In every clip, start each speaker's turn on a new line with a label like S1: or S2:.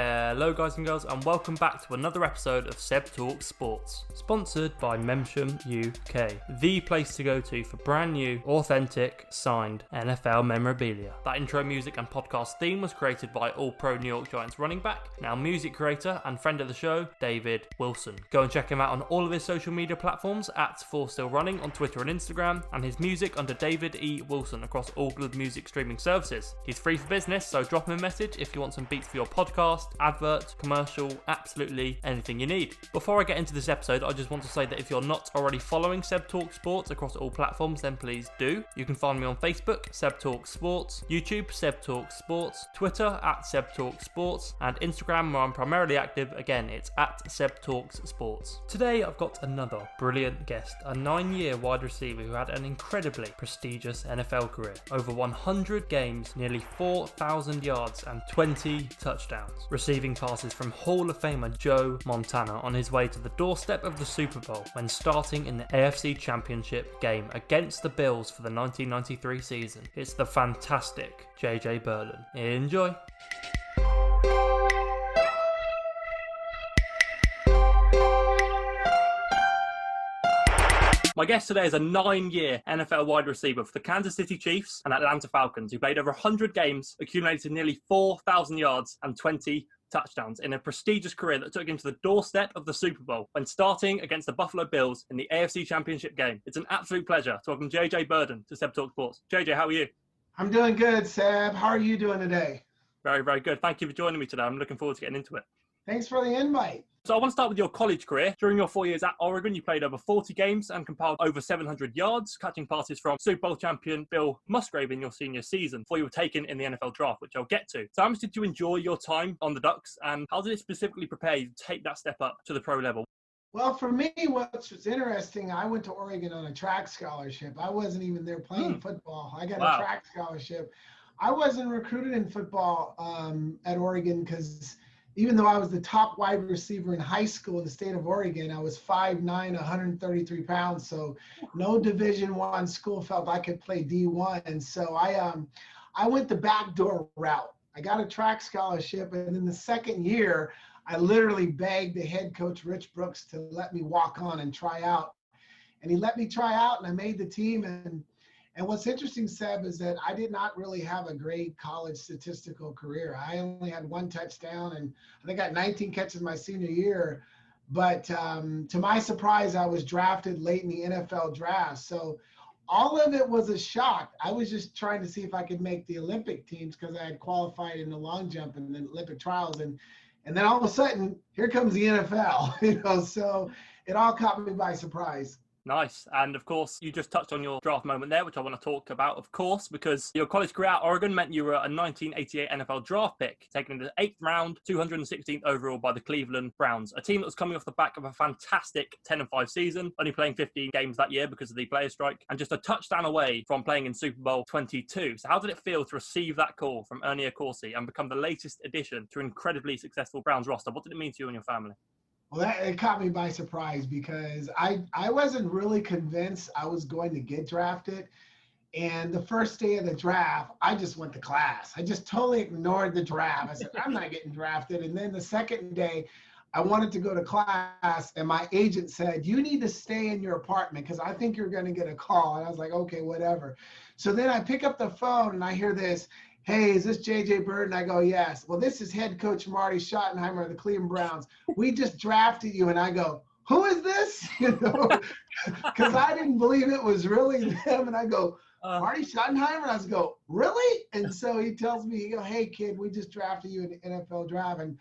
S1: Hello guys and girls, and welcome back to another episode of SebTalksSports, sponsored by Memsham UK, the place to go to for brand new, authentic, signed NFL memorabilia. That intro music and podcast theme was created by All-Pro New York Giants running back, now music creator and friend of the show, David Wilson. Go and check him out on all of his social media platforms at ForStillRunning on Twitter and Instagram, and his music under David E. Wilson across all good music streaming services. He's free for business, so drop him a message if you want some beats for your podcast, advert, commercial, absolutely anything you need. Before I get into this episode, I just want to say that if you're not already following SebTalkSports across all platforms, then please do. You can find me on Facebook, SebTalkSports, YouTube, SebTalkSports, Twitter at SebTalkSports, and Instagram, where I'm primarily active. Again, it's at SebTalkSports. Today, I've got another brilliant guest, a 9-year wide receiver who had an incredibly prestigious NFL career. Over 100 games, nearly 4,000 yards, and 20 touchdowns, receiving passes from Hall of Famer Joe Montana on his way to the doorstep of the Super Bowl when starting in the AFC Championship Game against the Bills for the 1993 season. It's the fantastic JJ Birden. Enjoy! My guest today is a 9-year NFL wide receiver for the Kansas City Chiefs and Atlanta Falcons, who played over 100 games, accumulated nearly 4,000 yards and 20 touchdowns in a prestigious career that took him to the doorstep of the Super Bowl when starting against the Buffalo Bills in the AFC Championship Game. It's an absolute pleasure to welcome JJ Birden to SebTalkSports. JJ, how are you?
S2: I'm doing good, Seb. How are you doing today?
S1: Very, very good. Thank you for joining me today. I'm looking forward to getting into it.
S2: Thanks for the invite.
S1: So I want to start with your college career. During your 4 years at Oregon, you played over 40 games and compiled over 700 yards, catching passes from Super Bowl champion Bill Musgrave in your senior season before you were taken in the NFL draft, which I'll get to. So how much did you enjoy your time on the Ducks, and how did it specifically prepare you to take that step up to the pro level?
S2: Well, for me, what was interesting, I went to Oregon on a track scholarship. I wasn't even there playing football. I got a track scholarship. I wasn't recruited in football at Oregon because even though I was the top wide receiver in high school in the state of Oregon, I was 5'9", 133 pounds. So no Division I school felt I could play D1. And so I went the backdoor route. I got a track scholarship. And in the second year, I literally begged the head coach, Rich Brooks, to let me walk on and try out. And he let me try out, and I made the team. And what's interesting, Seb, is that I did not really have a great college statistical career. I only had 1 touchdown, and I think I got 19 catches my senior year. But to my surprise, I was drafted late in the NFL draft. So all of it was a shock. I was just trying to see if I could make the Olympic teams because I had qualified in the long jump and the Olympic trials. And then all of a sudden, here comes the NFL. So it all caught me by surprise.
S1: Nice. And of course, you just touched on your draft moment there, which I want to talk about, of course, because your college career at Oregon meant you were a 1988 NFL draft pick, taken in the 8th round, 216th overall by the Cleveland Browns, a team that was coming off the back of a fantastic 10-5 season, only playing 15 games that year because of the player strike, and just a touchdown away from playing in Super Bowl 22. So how did it feel to receive that call from Ernie Accorsi and become the latest addition to an incredibly successful Browns roster? What did it mean to you and your family?
S2: Well, it caught me by surprise because I wasn't really convinced I was going to get drafted. And the first day of the draft, I just went to class. I just totally ignored the draft. I said, I'm not getting drafted. And then the second day, I wanted to go to class, and my agent said, you need to stay in your apartment because I think you're going to get a call. And I was like, okay, whatever. So then I pick up the phone, and I hear this, hey, is this JJ Birden? I go, yes. Well, this is head coach Marty Schottenheimer of the Cleveland Browns. We just drafted you. And I go, who is this? Because I didn't believe it was really them. And I go, Marty Schottenheimer? And I go, really? And so he tells me, he goes, hey, kid, we just drafted you in the NFL draft. And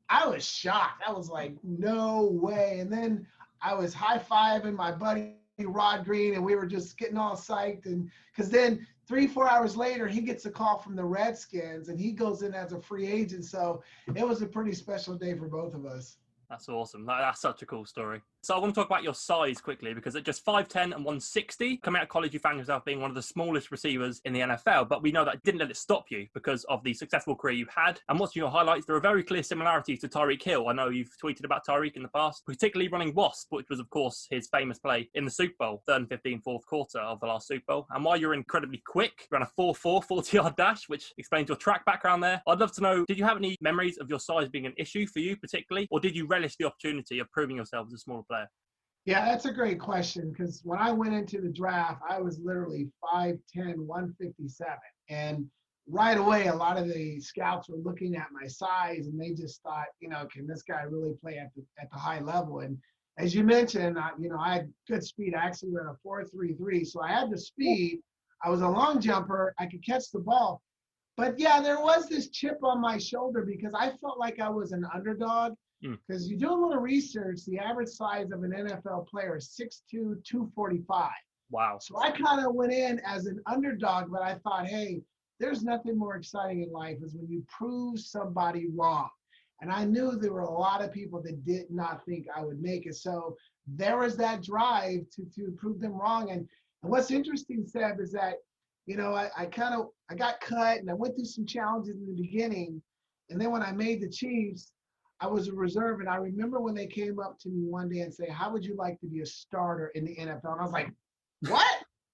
S2: I was shocked. I was like, no way. And then I was high-fiving my buddy Rod Green, and we were just getting all psyched. And because then 3-4 hours later, he gets a call from the Redskins, and he goes in as a free agent. So it was a pretty special day for both of us.
S1: That's awesome. That's such a cool story. So I want to talk about your size quickly, because at just 5'10" and 160, coming out of college, you found yourself being one of the smallest receivers in the NFL. But we know that didn't let it stop you because of the successful career you've had. And watching your highlights, there are very clear similarities to Tyreek Hill. I know you've tweeted about Tyreek in the past, particularly running Wasp, which was, of course, his famous play in the Super Bowl, 3rd and 15, fourth quarter of the last Super Bowl. And while you're incredibly quick, you ran a 4.4 40-yard dash, which explains your track background there. I'd love to know, did you have any memories of your size being an issue for you particularly, or did you relish the opportunity of proving yourself as a smaller player?
S2: Yeah, that's a great question, because when I went into the draft, I was literally 5'10", 157. And right away, a lot of the scouts were looking at my size, and they just thought, can this guy really play at the high level? And as you mentioned, I had good speed. I actually ran a 4.33, so I had the speed. I was a long jumper. I could catch the ball. But yeah, there was this chip on my shoulder because I felt like I was an underdog. Because you do a little research, the average size of an NFL player is 6'2", 245.
S1: Wow.
S2: So I kind of went in as an underdog, but I thought, hey, there's nothing more exciting in life is when you prove somebody wrong. And I knew there were a lot of people that did not think I would make it. So there was that drive to prove them wrong. And what's interesting, Seb, is that, I got cut and I went through some challenges in the beginning. And then when I made the Chiefs, I was a reserve, and I remember when they came up to me one day and say, how would you like to be a starter in the NFL? And I was like, what?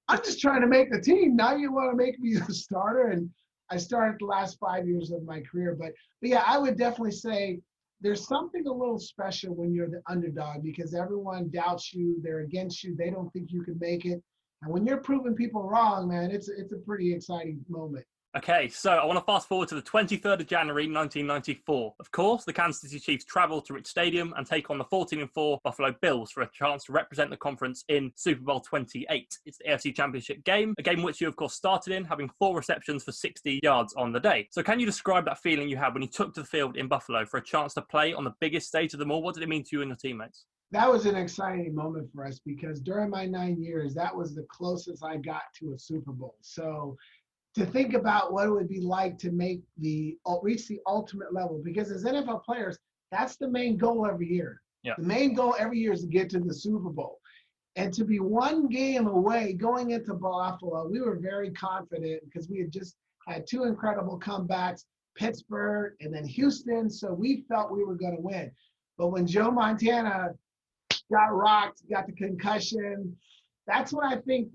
S2: I'm just trying to make the team. Now you want to make me a starter? And I started the last 5 years of my career. But yeah, I would definitely say there's something a little special when you're the underdog, because everyone doubts you. They're against you. They don't think you can make it. And when you're proving people wrong, man, it's a pretty exciting moment.
S1: Okay, so I want to fast forward to the 23rd of January, 1994. Of course, the Kansas City Chiefs travel to Rich Stadium and take on the 14-4 Buffalo Bills for a chance to represent the conference in Super Bowl 28. It's the AFC Championship Game, a game which you, of course, started in, having 4 receptions for 60 yards on the day. So can you describe that feeling you had when you took to the field in Buffalo for a chance to play on the biggest stage of them all? What did it mean to you and your teammates?
S2: That was an exciting moment for us, because during my 9 years, that was the closest I got to a Super Bowl. So to think about what it would be like to reach the ultimate level, because as NFL players, that's the main goal every year.
S1: Yeah.
S2: The main goal every year is to get to the Super Bowl. And to be one game away going into Buffalo, we were very confident because we had just had 2 incredible comebacks, Pittsburgh and then Houston. So we felt we were going to win. But when Joe Montana got rocked, got the concussion, that's when I think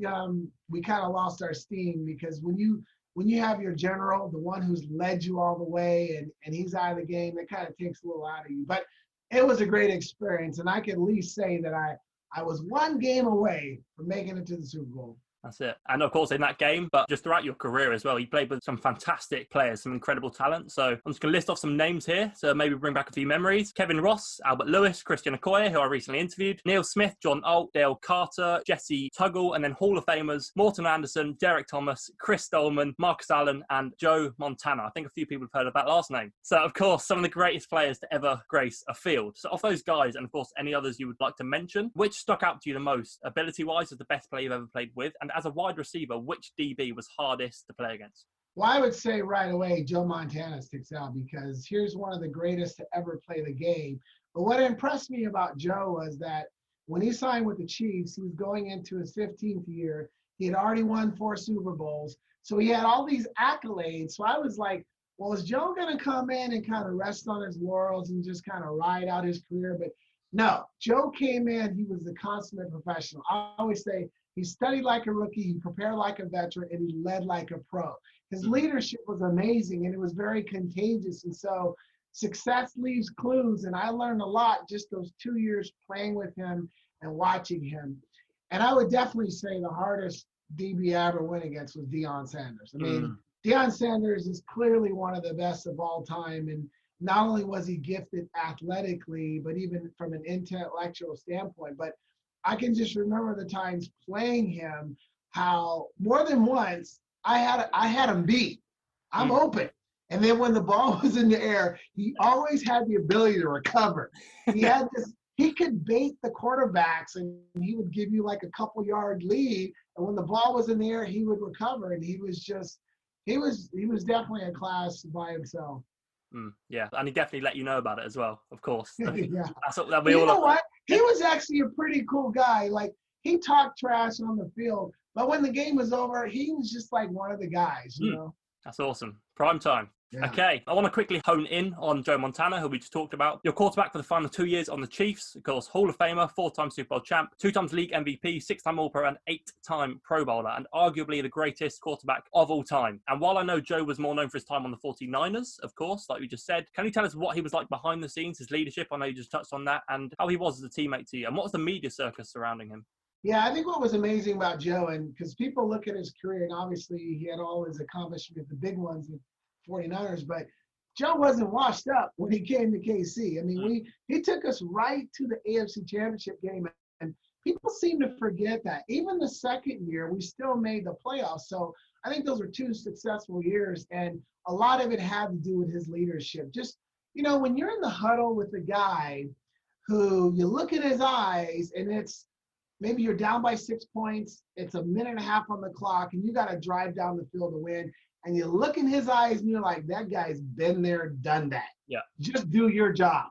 S2: we kind of lost our steam, because when you have your general, the one who's led you all the way, and he's out of the game, that kind of takes a little out of you. But it was a great experience, and I can at least say that I was one game away from making it to the Super Bowl.
S1: That's it. And of course, in that game, but just throughout your career as well, you played with some fantastic players, some incredible talent. So I'm just going to list off some names here to maybe bring back a few memories. Kevin Ross, Albert Lewis, Christian Okoye, who I recently interviewed, Neil Smith, John Alt, Dale Carter, Jesse Tuggle, and then Hall of Famers, Morton Anderson, Derek Thomas, Chris Stolman, Marcus Allen, and Joe Montana. I think a few people have heard of that last name. So, of course, some of the greatest players to ever grace a field. So of those guys, and of course, any others you would like to mention, which stuck out to you the most, ability-wise, as the best player you've ever played with? And as a wide receiver, which DB was hardest to play against?
S2: Well, I would say right away, Joe Montana sticks out, because here's one of the greatest to ever play the game. But what impressed me about Joe was that when he signed with the Chiefs, he was going into his 15th year. He had already won 4 Super Bowls. So he had all these accolades. So I was like, well, is Joe going to come in and kind of rest on his laurels and just kind of ride out his career? But no, Joe came in, he was the consummate professional. I always say he studied like a rookie, he prepared like a veteran, and he led like a pro. His leadership was amazing, and it was very contagious. And so success leaves clues, and I learned a lot just those 2 years playing with him and watching him. And I would definitely say the hardest DB I ever went against was Deion Sanders. I mean, Deion Sanders is clearly one of the best of all time, and not only was he gifted athletically, but even from an intellectual standpoint. But I can just remember the times playing him, how more than once I had him beat. I'm open. And then when the ball was in the air, he always had the ability to recover. He could bait the quarterbacks, and he would give you like a couple yard lead. And when the ball was in the air, he would recover. And he was definitely a class by himself.
S1: Yeah, and he definitely let you know about it as well, of course.
S2: Yeah.
S1: That's what that we
S2: You
S1: all
S2: know what? He was actually a pretty cool guy. Like, he talked trash on the field, but when the game was over, he was just like one of the guys, you know?
S1: That's awesome. Prime time.
S2: Yeah.
S1: Okay, I want to quickly hone in on Joe Montana, who we just talked about. Your quarterback for the final 2 years on the Chiefs, of course, Hall of Famer, 4-time Super Bowl champ, 2 times league MVP, 6-time All-Pro, and 8-time Pro Bowler, and arguably the greatest quarterback of all time. And while I know Joe was more known for his time on the 49ers, of course, like we just said, can you tell us what he was like behind the scenes, his leadership? I know you just touched on that, and how he was as a teammate to you, and what was the media circus surrounding him?
S2: Yeah, I think what was amazing about Joe, and because people look at his career, and obviously he had all his accomplishments, the big ones with 49ers, but Joe wasn't washed up when he came to KC. I mean, he took us right to the AFC Championship game, and people seem to forget that. Even the second year, we still made the playoffs. So I think those were 2 successful years, and a lot of it had to do with his leadership. Just, you know, when you're in the huddle with a guy who you look in his eyes, and it's maybe you're down by 6 points, it's a minute and a half on the clock, and you got to drive down the field to win. And you look in his eyes and you're like, that guy's been there, done that.
S1: Yeah.
S2: Just do your job.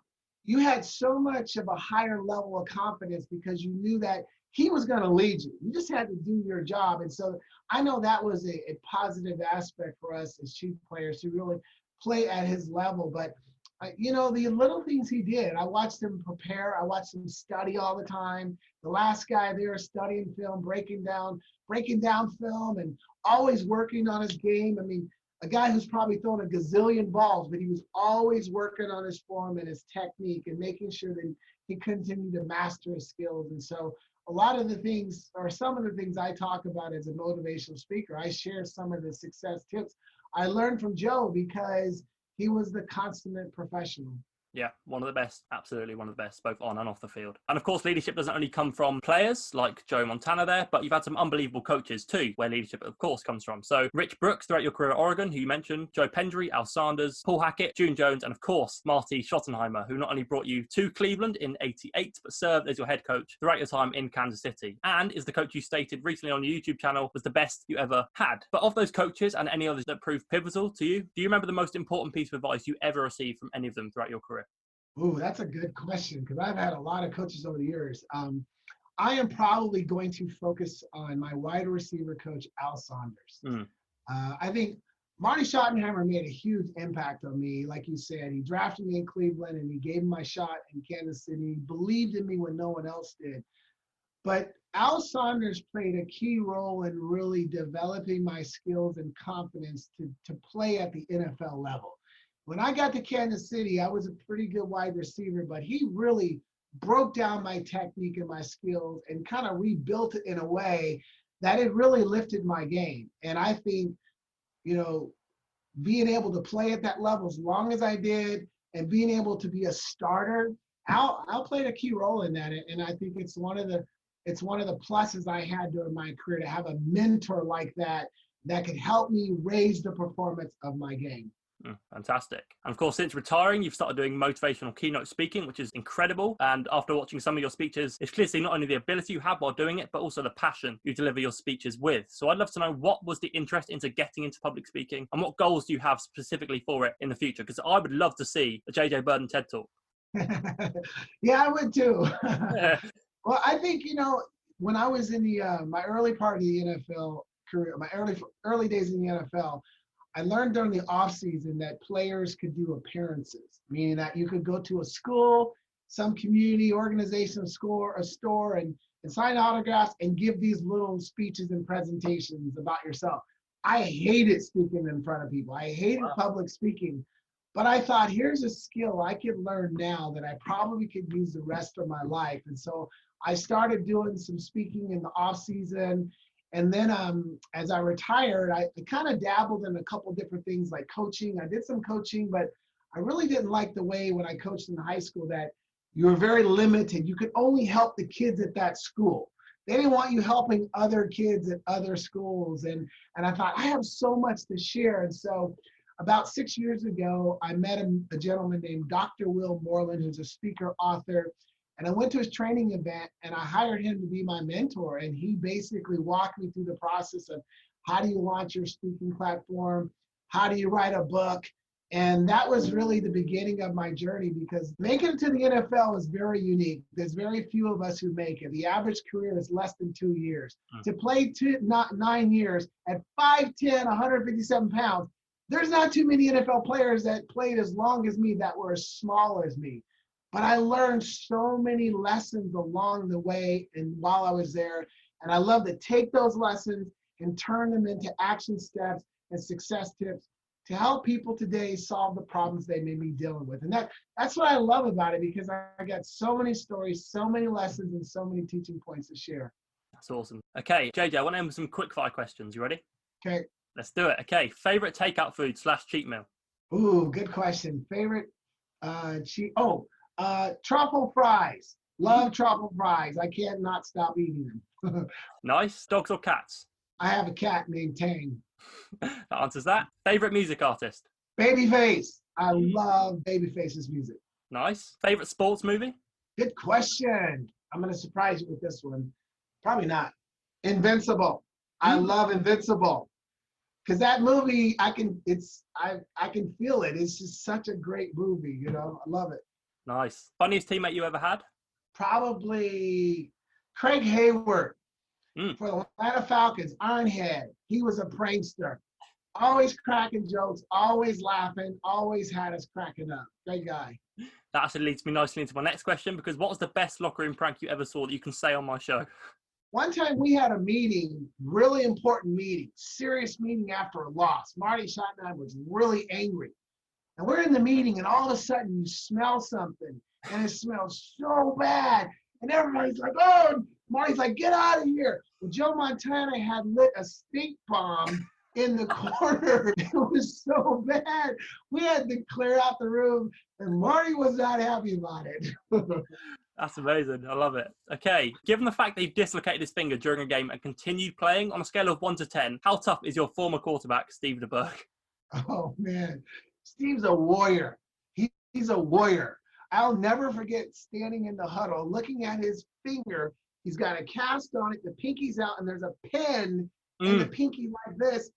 S2: You had so much of a higher level of confidence because you knew that he was going to lead you. You just had to do your job. And so I know that was a positive aspect for us as Chief players to really play at his level. But, you know, the little things he did, I watched him prepare. I watched him study all the time. The last guy there studying film, breaking down film, and always working on his game. I mean, a guy who's probably thrown a gazillion balls, but he was always working on his form and his technique and making sure that he continued to master his skills. And so a lot of the things, or some of the things I talk about as a motivational speaker, I share some of the success tips I learned from Joe because he was the consummate professional.
S1: Yeah, one of the best. Absolutely one of the best, both on and off the field. And of course, leadership doesn't only come from players like Joe Montana there, but you've had some unbelievable coaches too, where leadership, of course, comes from. So Rich Brooks throughout your career at Oregon, who you mentioned, Joe Pendry, Al Sanders, Paul Hackett, June Jones, and of course, Marty Schottenheimer, who not only brought you to Cleveland in '88, but served as your head coach throughout your time in Kansas City. And is the coach you stated recently on your YouTube channel was the best you ever had. But of those coaches and any others that proved pivotal to you, do you remember the most important piece of advice you ever received from any of them throughout your career?
S2: Ooh, that's a good question because I've had a lot of coaches over the years. I am probably going to focus on my wide receiver coach, Al Sanders. I think Marty Schottenheimer made a huge impact on me. Like you said, he drafted me in Cleveland and he gave me my shot in Kansas City. He believed in me when no one else did. But Al Sanders played a key role in really developing my skills and confidence to play at the NFL level. When I got to Kansas City, I was a pretty good wide receiver, but he really broke down my technique and my skills and kind of rebuilt it in a way that it really lifted my game. And I think, you know, being able to play at that level as long as I did and being able to be a starter, Al played a key role in that. And I think it's one of the pluses I had during my career to have a mentor like that could help me raise the performance of my game.
S1: Fantastic. And of course, since retiring, you've started doing motivational keynote speaking, which is incredible. And after watching some of your speeches, it's clear to see not only the ability you have while doing it, but also the passion you deliver your speeches with. So I'd love to know, what was the interest into getting into public speaking and what goals do you have specifically for it in the future? Because I would love to see a JJ Birden TED Talk.
S2: Yeah, I would too. Well, I think, you know, when I was in the my early part of the NFL career, my early days in the NFL, I learned during the off season that players could do appearances, meaning that you could go to a school, some community organization, a school or a store, and sign autographs and give these little speeches and presentations about yourself. I hated speaking in front of people. I hated public speaking, but I thought, here's a skill I could learn now that I probably could use the rest of my life. And so I started doing some speaking in the off season. And then as I retired, I kind of dabbled in a couple different things like coaching. I did some coaching, but I really didn't like the way when I coached in high school that you were very limited. You could only help the kids at that school. They didn't want you helping other kids at other schools. And I thought, I have so much to share. And so about 6 years ago, I met a gentleman named Dr. Will Moreland, who's a speaker, author. And I went to his training event and I hired him to be my mentor. And he basically walked me through the process of how do you launch your speaking platform? How do you write a book? And that was really the beginning of my journey, because making it to the NFL is very unique. There's very few of us who make it. The average career is less than 2 years. To play 9 years at 5'10", 157 pounds, there's not too many NFL players that played as long as me that were as small as me. But I learned so many lessons along the way and while I was there. And I love to take those lessons and turn them into action steps and success tips to help people today solve the problems they may be dealing with. And that's what I love about it, because I got so many stories, so many lessons, and so many teaching points to share.
S1: That's awesome. Okay, JJ, I want to end with some quick fire questions. You ready?
S2: Okay.
S1: Let's do it. Okay, favorite takeout food / cheat meal?
S2: Ooh, good question. Favorite truffle fries. Love truffle fries. I can't not stop eating them.
S1: Nice. Dogs or cats?
S2: I have a cat named Tang.
S1: That answers that. Favorite music artist?
S2: Babyface. I love Babyface's music.
S1: Nice. Favorite sports movie?
S2: Good question. I'm going to surprise you with this one. Probably not. Invincible. I love Invincible. Because that movie, I can feel it. It's just such a great movie, I love it.
S1: Nice. Funniest teammate you ever had?
S2: Probably Craig Hayward for the Atlanta Falcons, Ironhead. He was a prankster. Always cracking jokes, always laughing, always had us cracking up. Great guy.
S1: That actually leads me nicely into my next question, because what was the best locker room prank you ever saw that you can say on my show?
S2: One time we had a meeting, really important meeting, serious meeting after a loss. Marty Schottenheim was really angry. And we're in the meeting, and all of a sudden you smell something, and it smells so bad. And everybody's like, oh, Marty's like, get out of here. Well, Joe Montana had lit a stink bomb in the corner. It was so bad. We had to clear out the room, and Marty was not happy about it.
S1: That's amazing. I love it. Okay, given the fact that he dislocated his finger during a game and continued playing, on a scale of 1 to 10, how tough is your former quarterback, Steve Burke?
S2: Oh, man. Steve's a warrior. He's a warrior. I'll never forget standing in the huddle, looking at his finger. He's got a cast on it, the pinky's out, and there's a pin in the pinky like this.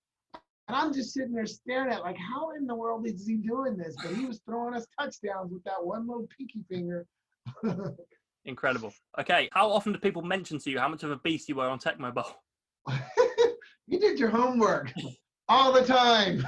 S2: And I'm just sitting there staring at, like, how in the world is he doing this? But he was throwing us touchdowns with that one little pinky finger.
S1: Incredible. Okay, how often do people mention to you how much of a beast you were on Tecmo Bowl?
S2: You did your homework all the time.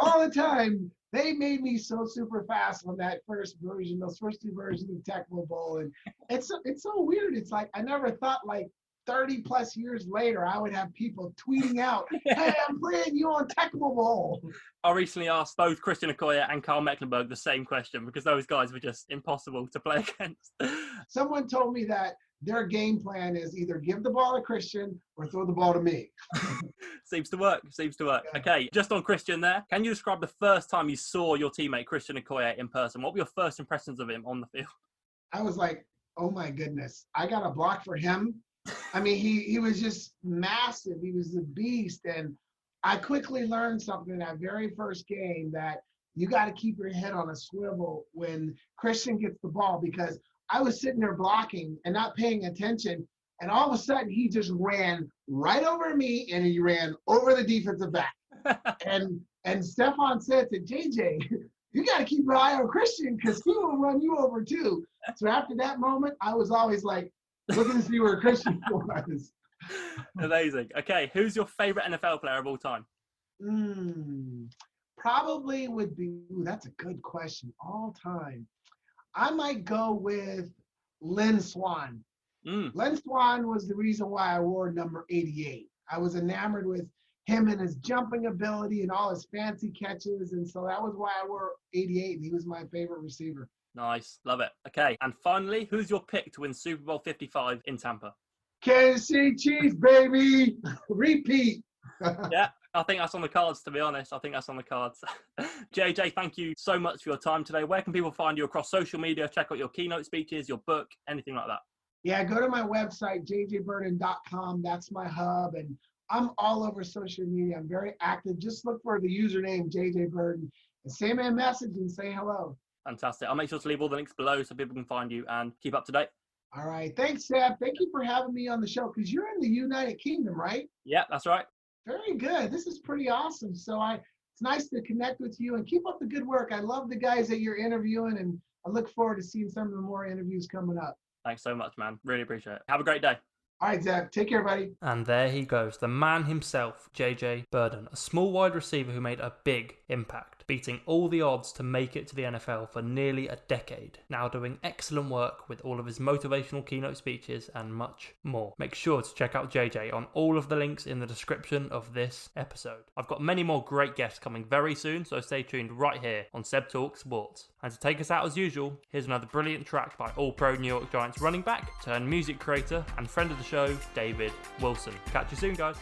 S2: All the time. They made me so super fast on that first version, those first 2 versions of Tecmo Bowl. And it's so weird. It's like, I never thought, like, 30 plus years later, I would have people tweeting out, hey, I'm playing you on Tecmo Bowl.
S1: I recently asked both Christian Okoye and Kyle Mecklenburg the same question, because those guys were just impossible to play against.
S2: Someone told me that their game plan is either give the ball to Christian or throw the ball to me.
S1: Seems to work. Yeah. Okay, just on Christian there, can you describe the first time you saw your teammate Christian Okoye in person? What were your first impressions of him on the field? I
S2: was like, oh my goodness, I got a block for him. I mean, he was just massive. He was a beast. And I quickly learned something in that very first game, that you got to keep your head on a swivel when Christian gets the ball, because I was sitting there blocking and not paying attention. And all of a sudden, he just ran right over me, and he ran over the defensive back. and Stephon said to JJ, you got to keep your eye on Christian, because he will run you over too. So after that moment, I was always like, looking to see where Christian was.
S1: Amazing. Okay, who's your favorite NFL player of all time?
S2: Probably would be, that's a good question, all time. I might go with Lynn Swann. Lynn Swann was the reason why I wore number 88. I was enamored with him and his jumping ability and all his fancy catches, and so that was why I wore 88, and he was my favorite receiver.
S1: Nice. Love it. Okay. And finally, who's your pick to win Super Bowl 55 in Tampa?
S2: Kansas City Chiefs, baby. Repeat.
S1: Yeah, I think that's on the cards, to be honest. I think that's on the cards. JJ, thank you so much for your time today. Where can people find you across social media? Check out your keynote speeches, your book, anything like that.
S2: Yeah, go to my website, jjburden.com. That's my hub. And I'm all over social media. I'm very active. Just look for the username, JJ Burden, and send me a message and say hello.
S1: Fantastic. I'll make sure to leave all the links below so people can find you and keep up to date.
S2: All right. Thanks, Seb. Thank you for having me on the show, because you're in the United Kingdom, right?
S1: Yeah, that's right.
S2: Very good. This is pretty awesome. So It's nice to connect with you and keep up the good work. I love the guys that you're interviewing, and I look forward to seeing some of the more interviews coming up.
S1: Thanks so much, man. Really appreciate it. Have a great day.
S2: All right, Zeb. Take care, buddy.
S1: And there he goes, the man himself, JJ Birden, a small wide receiver who made a big impact, beating all the odds to make it to the NFL for nearly a decade, now doing excellent work with all of his motivational keynote speeches and much more. Make sure to check out JJ on all of the links in the description of this episode. I've got many more great guests coming very soon, so stay tuned right here on Seb Talk Sports. And to take us out as usual, here's another brilliant track by All-Pro New York Giants running back, turned music creator and friend of the show, David Wilson. Catch you soon, guys.